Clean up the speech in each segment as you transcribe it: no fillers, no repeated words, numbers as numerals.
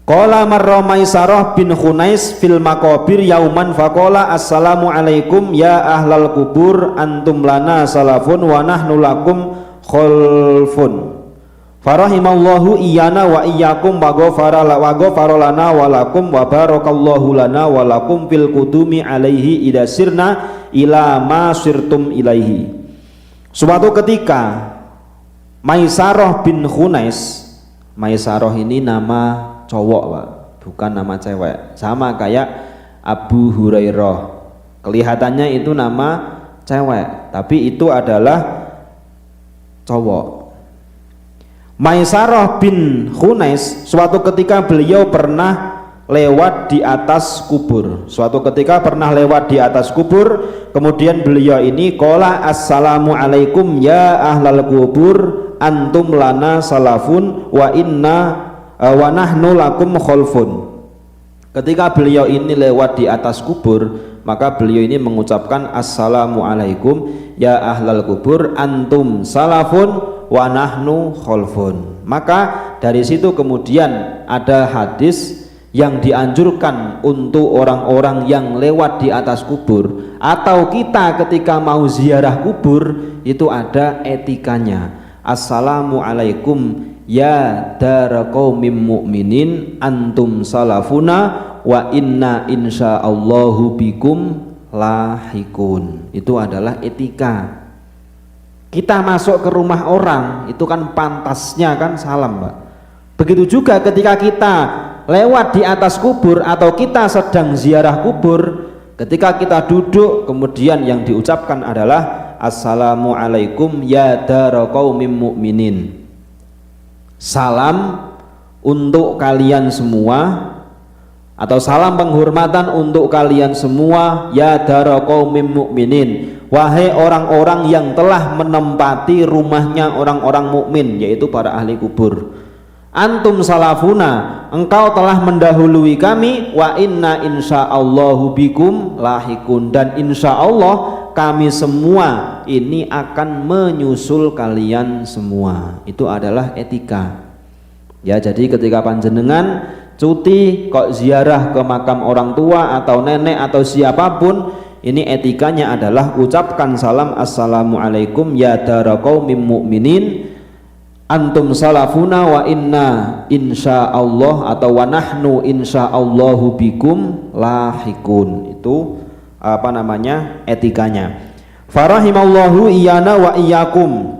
Qala marra Maisarah bin Khunais fil maqabir yauman faqala assalamu alaikum ya ahlal kubur antum lana salafun wa nahnu lakum khalfun farahimallahu iyana wa iyyakum wa ghafara lana wa lakum wa barakallahu lana wa lakum fil qudumi alaihi idza sirna ila ma sirtum ilaihi. Suatu ketika Maisarah bin Khunais, Maisarah ini nama cowok Pak, bukan nama cewek, sama kayak Abu Hurairah, kelihatannya itu nama cewek tapi itu adalah cowok. Maisarah bin Khunais suatu ketika beliau pernah lewat di atas kubur. Suatu ketika pernah lewat di atas kubur, kemudian beliau ini qala assalamu alaikum ya ahlal kubur antum lana salafun wa inna wa nahnu lakum khalfun. Ketika beliau ini lewat di atas kubur, maka beliau ini mengucapkan assalamu alaikum ya ahlal kubur antum salafun wa nahnu khalfun. Maka dari situ kemudian ada hadis yang dianjurkan untuk orang-orang yang lewat di atas kubur atau kita ketika mau ziarah kubur itu ada etikanya. Assalamu alaikum ya dara qaumim mu'minin antum salafuna wa inna insyaallahu bikum lahikun. Itu adalah etika. Kita masuk ke rumah orang itu kan pantasnya kan salam Pak. Begitu juga ketika kita lewat di atas kubur atau kita sedang ziarah kubur, ketika kita duduk kemudian yang diucapkan adalah assalamu alaikum ya dara qaumim mu'minin. Salam untuk kalian semua atau salam penghormatan untuk kalian semua ya dara qaumim mu'minin, wahai orang-orang yang telah menempati rumahnya orang-orang mukmin, yaitu para ahli kubur. Antum salafuna, engkau telah mendahului kami, wa inna insyaallahu bikum lahikun, dan insyaallah kami semua ini akan menyusul kalian semua. Itu adalah etika. Ya, jadi ketika panjenengan cuti kok ziarah ke makam orang tua atau nenek atau siapapun, ini etikanya adalah ucapkan salam assalamu alaikum ya dara qaumim mu'minin antum salafuna wa inna insyaallah atau wa nahnu insyaallahu bikum lahikun. Itu apa namanya etikanya. Farahimallahu iyana wa iyyakum.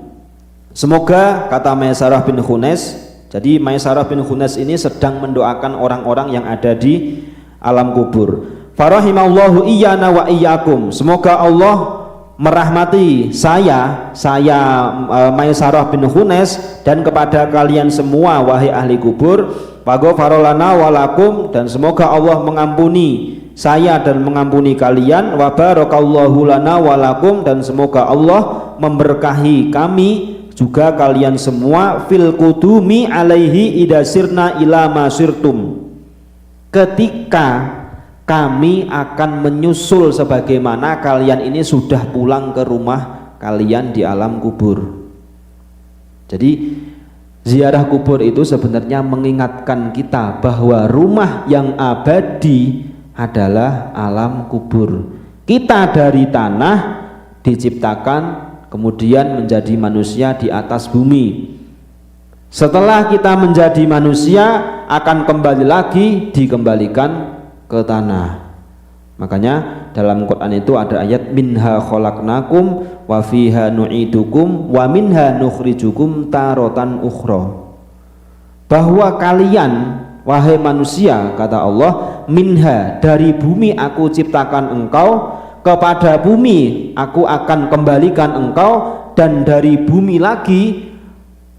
Semoga, kata Maisarah bin Khunais, jadi Maisarah bin Khunais ini sedang mendoakan orang-orang yang ada di alam kubur. Farahimallahu iyana wa iyyakum. Semoga Allah merahmati saya Maisarah bin Khunais dan kepada kalian semua wahai ahli kubur. Waghfaralana walakum, dan semoga Allah mengampuni saya dan mengampuni kalian. Wa barakallahu lana walakum, dan semoga Allah memberkahi kami juga kalian semua. Fil qudumi alaihi idasirna ila masirtum, ketika kami akan menyusul sebagaimana kalian ini sudah pulang ke rumah kalian di alam kubur. Jadi ziarah kubur itu sebenarnya mengingatkan kita bahwa rumah yang abadi adalah alam kubur. Kita dari tanah diciptakan kemudian menjadi manusia di atas bumi. Setelah kita menjadi manusia akan kembali lagi dikembalikan ke tanah. Makanya dalam Quran itu ada ayat minha khalaqnakum wa fiha nu'idukum wa minha nukhrijukum taratan ukhra, bahwa kalian wahai manusia, kata Allah, minha, dari bumi aku ciptakan engkau, kepada bumi aku akan kembalikan engkau, dan dari bumi lagi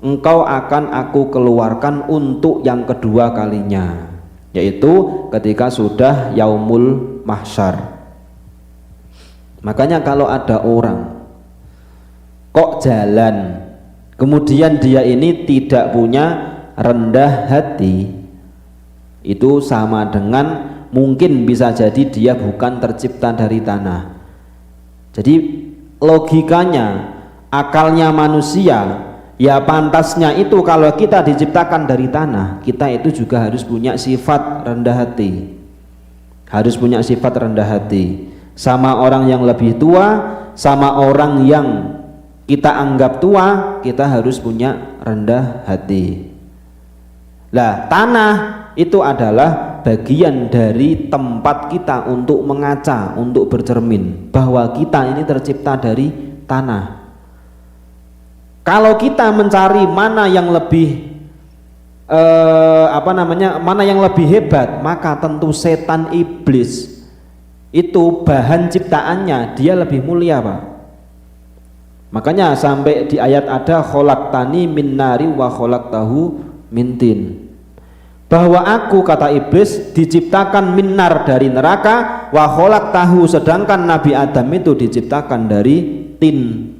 engkau akan aku keluarkan untuk yang kedua kalinya, yaitu ketika sudah yaumul mahsyar. Makanya kalau ada orang kok jalan kemudian dia ini tidak punya rendah hati, itu sama dengan mungkin bisa jadi dia bukan tercipta dari tanah. Jadi logikanya, akalnya manusia Ya pantasnya itu kalau kita diciptakan dari tanah, kita itu juga harus punya sifat rendah hati. Harus punya sifat rendah hati. Sama orang yang lebih tua, sama orang yang kita anggap tua, kita harus punya rendah hati. Lah, tanah itu adalah bagian dari tempat kita untuk mengaca, untuk bercermin bahwa kita ini tercipta dari tanah. Kalau kita mencari mana yang lebih mana yang lebih hebat, maka tentu setan iblis itu bahan ciptaannya dia lebih mulia, Pak. Makanya sampai di ayat ada khalaqtani min nari wa khalaqtahu min tin. Bahwa aku, kata iblis, diciptakan minar dari neraka, wa khalaqtahu, sedangkan Nabi Adam itu diciptakan dari tin,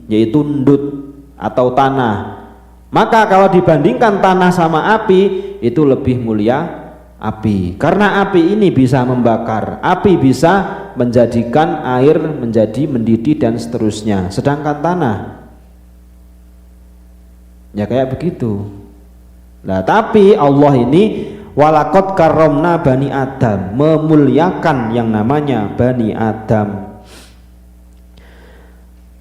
yaitu ndut atau tanah. Maka kalau dibandingkan tanah sama api, itu lebih mulia api, karena api ini bisa membakar, api bisa menjadikan air menjadi mendidih dan seterusnya, sedangkan tanah ya kayak begitu. Nah, tapi Allah ini walaqad karramna bani Adam, memuliakan yang namanya bani Adam.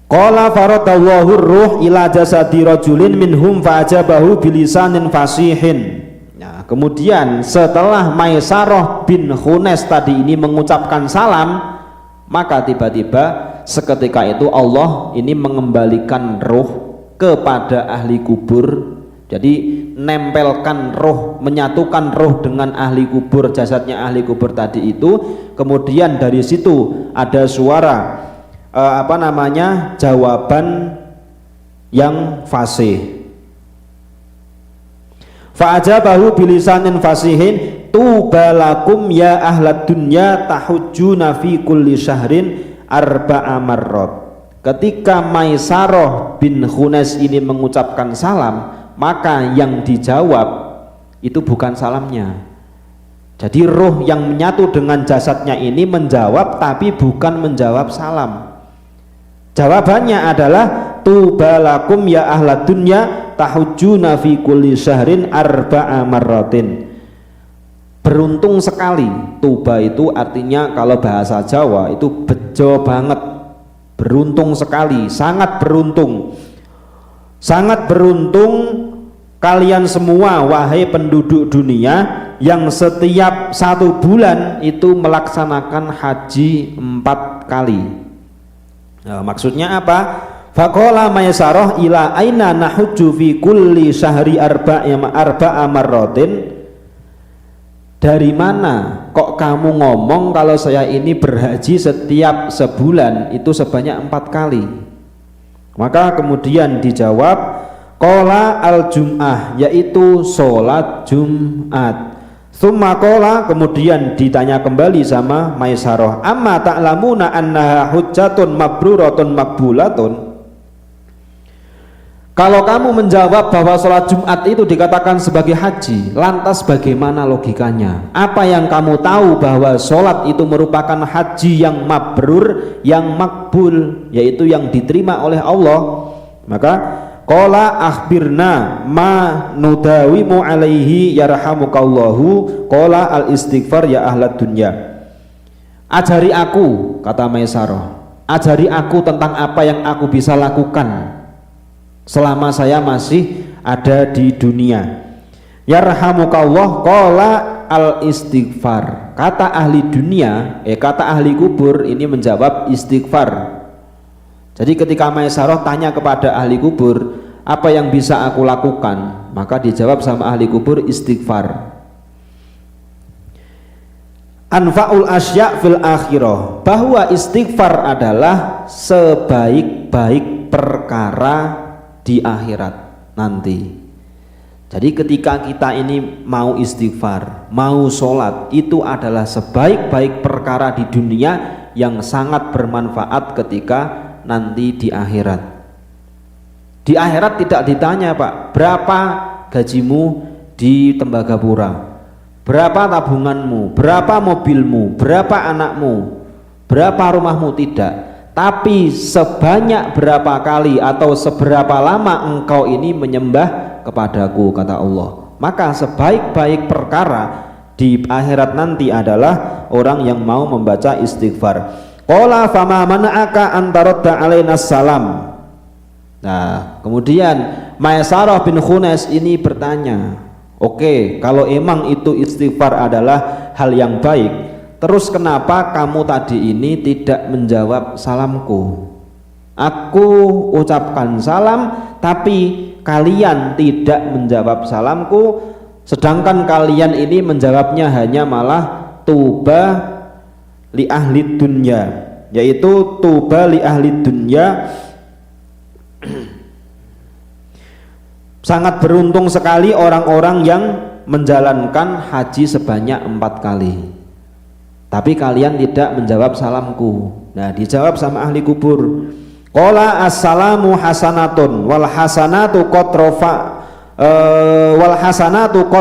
Qala faradallahu ruh ila jasadi rajulin minhum fa'ajabahu bilisanin fasihin. Nah, kemudian setelah Maisarah bin Khunes tadi ini mengucapkan salam, maka tiba-tiba seketika itu Allah ini mengembalikan ruh kepada ahli kubur. Jadi nempelkan roh, menyatukan roh dengan ahli kubur, jasadnya ahli kubur tadi itu. Kemudian dari situ ada suara jawaban yang fasih. Fa'ajabahu bilisanin fasihin tubalakum ya ahlad dunya tahujjuna fi kulli syahrin arba'a marrat. Ketika Maisarah bin Khunes ini mengucapkan salam, maka yang dijawab itu bukan salamnya. Jadi roh yang menyatu dengan jasadnya ini menjawab, tapi bukan menjawab salam. Jawabannya adalah tubalakum ya ahlad dunya tahujjuna fi kulli syahrin arba'a marratin. Beruntung sekali. Tuba itu artinya kalau bahasa Jawa itu bejo banget, beruntung sekali, sangat beruntung. Sangat beruntung kalian semua wahai penduduk dunia yang setiap 1 bulan itu melaksanakan haji 4 kali. Nah, maksudnya apa? Faqala Maisarah ila aina nahujju fi kulli syahri arba'a marratin. Dari mana kok kamu ngomong kalau saya ini berhaji setiap sebulan itu sebanyak 4 kali? Maka kemudian dijawab qala al-jum'ah, yaitu sholat Jumat. Tsumma qala, kemudian ditanya kembali sama Maisarah, amma ta'lamuna annaha hujjatun mabruratun makbulatun. Kalau kamu menjawab bahwa sholat Jumat itu dikatakan sebagai haji, lantas bagaimana logikanya? Apa yang kamu tahu bahwa sholat itu merupakan haji yang mabrur, yang makbul, yaitu yang diterima oleh Allah? Maka qala akhbirna ma nudawimu alaihi yarhamukallahu. Qala al istighfar ya ahlad dunya. Ajari aku, kata Maisarah, ajari aku tentang apa yang aku bisa lakukan selama saya masih ada di dunia. Yarhamukallah, qala al istighfar. Kata ahli dunia, kata ahli kubur ini menjawab istighfar. Jadi ketika Maisarah tanya kepada ahli kubur, apa yang bisa aku lakukan? Maka dijawab sama ahli kubur istighfar. Anfa'ul asya' fil akhirah, bahwa istighfar adalah sebaik-baik perkara di akhirat nanti. Jadi ketika kita ini mau istighfar, mau sholat, itu adalah sebaik-baik perkara di dunia yang sangat bermanfaat ketika nanti di akhirat. Di akhirat tidak ditanya, Pak, berapa gajimu di Tembagapura, berapa tabunganmu, berapa mobilmu, berapa anakmu, berapa rumahmu, tidak. tapi sebanyak berapa kali atau seberapa lama engkau ini menyembah kepadaku, kata Allah. Maka sebaik-baik perkara di akhirat nanti adalah orang yang mau membaca istighfar. Qala fama mana'aka an taradda alaina salam. Nah, kemudian Maisarah bin Khunais ini bertanya, oke, kalau emang itu istighfar adalah hal yang baik, terus kenapa kamu tadi ini tidak menjawab salamku? Aku ucapkan salam tapi kalian tidak menjawab salamku, sedangkan kalian ini menjawabnya hanya malah tuba li ahli dunya, yaitu tuba li ahli dunya. Sangat beruntung sekali orang-orang yang menjalankan haji sebanyak 4 kali, tapi kalian tidak menjawab salamku. Nah, dijawab sama ahli kubur. Qala assalamu hasanatun wal hasanatu qad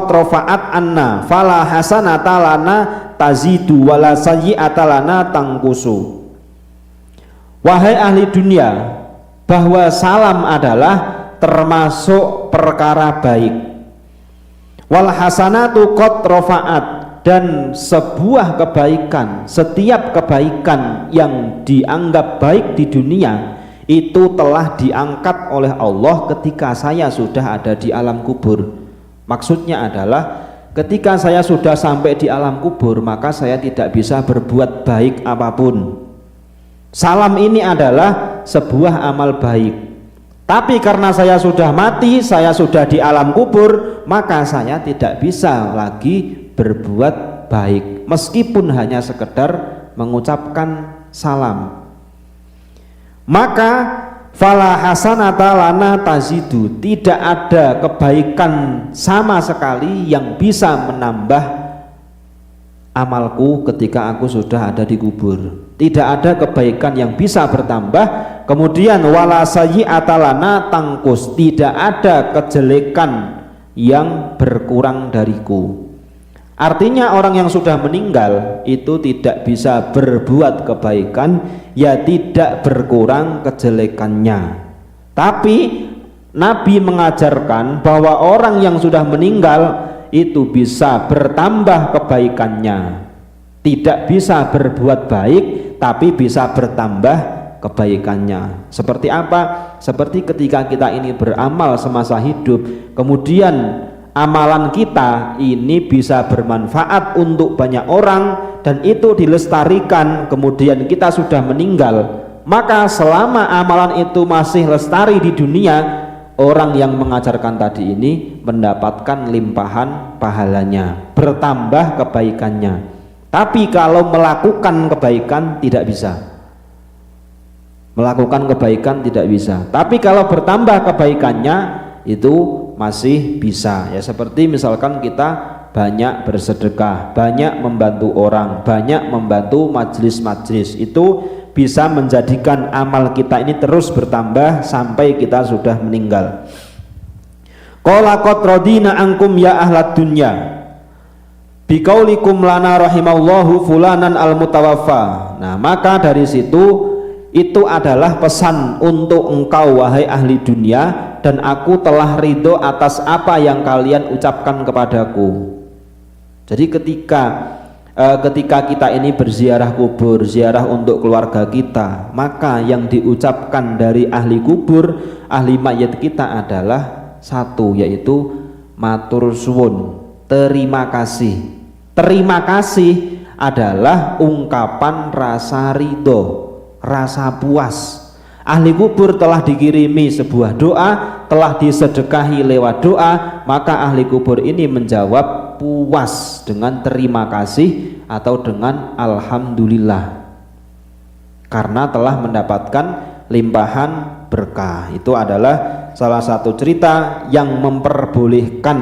rafa'at anna fala hasanata lana tazidu wala sayyi'ata lana tangkusu. Wahai ahli dunia, bahwa salam adalah termasuk perkara baik. Wal hasanatu qad rafa'at, dan sebuah kebaikan, setiap kebaikan yang dianggap baik di dunia itu telah diangkat oleh Allah ketika saya sudah ada di alam kubur. Maksudnya adalah ketika saya sudah sampai di alam kubur, maka saya tidak bisa berbuat baik apapun. Salam ini adalah sebuah amal baik. Tapi karena saya sudah mati, saya sudah di alam kubur, maka saya tidak bisa lagi berbuat baik meskipun hanya sekedar mengucapkan salam. Maka fala hasanata lana tazidu, tidak ada kebaikan sama sekali yang bisa menambah amalku ketika aku sudah ada di kubur. Tidak ada kebaikan yang bisa bertambah. Kemudian wala sayyi'ata lana tangkus, tidak ada kejelekan yang berkurang dariku. Artinya orang yang sudah meninggal itu tidak bisa berbuat kebaikan, ya tidak berkurang kejelekannya. Tapi Nabi mengajarkan bahwa orang yang sudah meninggal itu bisa bertambah kebaikannya. Tidak bisa berbuat baik, tapi bisa bertambah kebaikannya. Seperti apa? Seperti ketika kita ini beramal semasa hidup, kemudian amalan kita ini bisa bermanfaat untuk banyak orang dan itu dilestarikan, kemudian kita sudah meninggal, maka selama amalan itu masih lestari di dunia, orang yang mengajarkan tadi ini mendapatkan limpahan pahalanya, bertambah kebaikannya. Tapi kalau melakukan kebaikan tidak bisa, melakukan kebaikan tidak bisa. Tapi kalau bertambah kebaikannya itu masih bisa. Ya, seperti misalkan kita banyak bersedekah, banyak membantu orang, banyak membantu majelis-majelis, itu bisa menjadikan amal kita ini terus bertambah sampai kita sudah meninggal. Qala qad radina ankum ya ahlad dunya biqaulikum lana rahimallahu fulanan al-mutawaffa. Nah, maka dari situ itu adalah pesan untuk engkau wahai ahli dunia, dan aku telah ridho atas apa yang kalian ucapkan kepadaku. Jadi ketika kita ini berziarah kubur, ziarah untuk keluarga kita, maka yang diucapkan dari ahli kubur, ahli mayat kita adalah satu, yaitu matur suwun, terima kasih. Terima kasih adalah ungkapan rasa ridho, rasa puas. Ahli kubur telah dikirimi sebuah doa, telah disedekahi lewat doa, maka ahli kubur ini menjawab puas dengan terima kasih atau dengan alhamdulillah, karena telah mendapatkan limpahan berkah. Itu adalah salah satu cerita yang memperbolehkan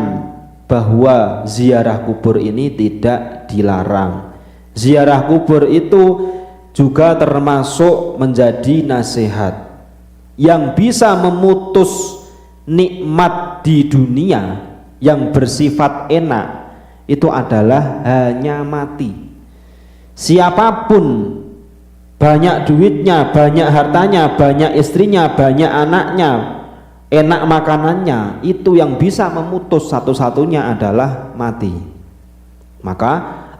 bahwa ziarah kubur ini tidak dilarang. Ziarah kubur itu juga termasuk menjadi nasihat yang bisa memutus nikmat di dunia yang bersifat enak. Itu adalah hanya mati. Siapapun banyak duitnya, banyak hartanya, banyak istrinya, banyak anaknya, enak makanannya, itu yang bisa memutus satu-satunya adalah mati. Maka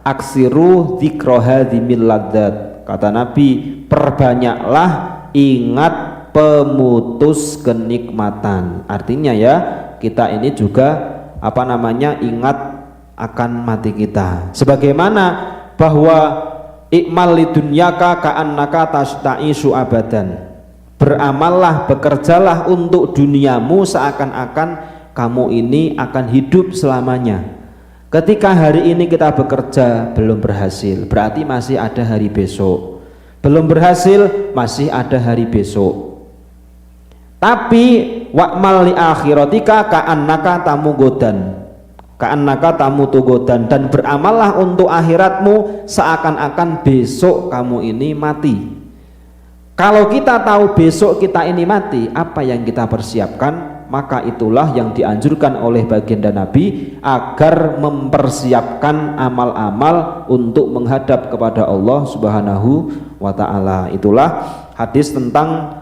aksiru dzikra hadzimil ladzat, kata Nabi, perbanyaklah ingat pemutus kenikmatan. Artinya ya, kita ini juga ingat akan mati kita. Sebagaimana bahwa ikmal lidunyaka ka'annaka tasta'ishu abadan, beramallah, bekerjalah untuk duniamu seakan-akan kamu ini akan hidup selamanya. Ketika hari ini kita bekerja belum berhasil, berarti masih ada hari besok. Belum berhasil, masih ada hari besok. Tapi wa'mal li akhiratika ka'annaka tamugodan, ka'annaka tamutugodan, dan beramallah untuk akhiratmu seakan-akan besok kamu ini mati. Kalau kita tahu besok kita ini mati, apa yang kita persiapkan? Maka itulah yang dianjurkan oleh baginda Nabi agar mempersiapkan amal-amal untuk menghadap kepada Allah Subhanahu wa ta'ala. Itulah hadis tentang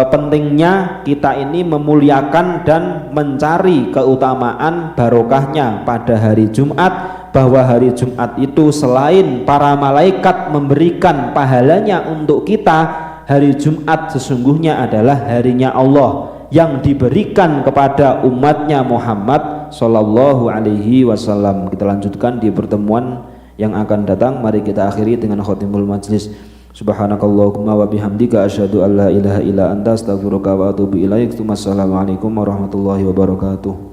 pentingnya kita ini memuliakan dan mencari keutamaan barokahnya pada hari Jumat, bahwa hari Jumat itu selain para malaikat memberikan pahalanya untuk kita, hari Jumat sesungguhnya adalah harinya Allah yang diberikan kepada umatnya Muhammad Sallallahu Alaihi Wasallam. Kita lanjutkan di pertemuan yang akan datang. Mari kita akhiri dengan khotimul majlis. Subhanakallahumma wa bihamdika asyhadu an la ilaha illa anta astaghfiruka wa atubu ilaik. Wassalamualaikum warahmatullahi wabarakatuh.